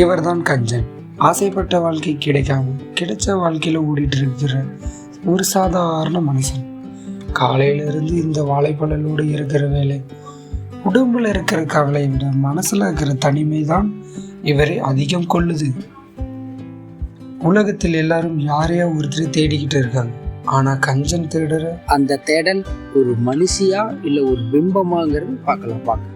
இவர்தான் கஞ்சன். ஆசைப்பட்ட வாழ்க்கை கிடைக்காம கிடைச்ச வாழ்க்கையில ஓடிட்டு இருக்கிற ஒரு சாதாரண மனுஷன். காலையில இருந்து இந்த வாழைப்பழலோடு இருக்கிற வேலை, உடம்புல இருக்கிற கவலை விட மனசுல இருக்கிற தனிமை தான் இவரை அதிகம் கொள்ளுது. உலகத்தில் எல்லாரும் யாரையா ஒருத்தர் தேடிக்கிட்டு இருக்காங்க. ஆனா கஞ்சன் தேடுற அந்த தேடல் ஒரு மனுஷியா இல்ல ஒரு பிம்பமாங்கிறது பார்க்கலாம்.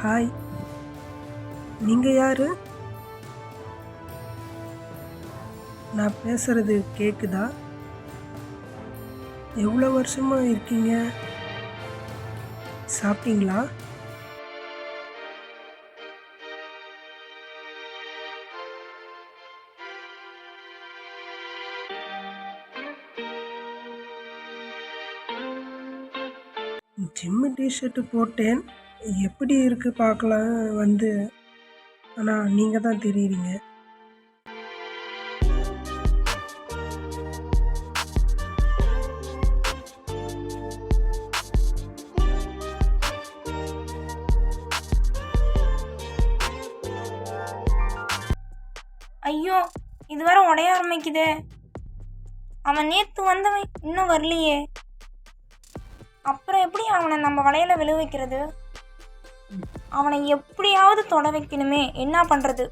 ஹாய், நீங்கள் யார்? நான் பேசுகிறது கேட்குதா? எவ்வளோ வருஷமாக இருக்கீங்க? சாப்பிட்டீங்களா? ஜிம்மு டிஷர்ட்டு போட்டேன், எப்படி இருக்கு பார்க்கலாம் வந்து. ஆனால் நீங்கள் தான் தெரியுறீங்க. ஐயோ, இது வேற உடைய ஆரம்பிக்குதே. அவன் நேற்று வந்தவன் இன்னும் வரலையே. அப்புறம் எப்படி அவனை நம்ம வலையில விழ வைக்கிறது? அவனை எப்படியாவது தொட வைக்கணுமே. என்ன பண்ணுறது?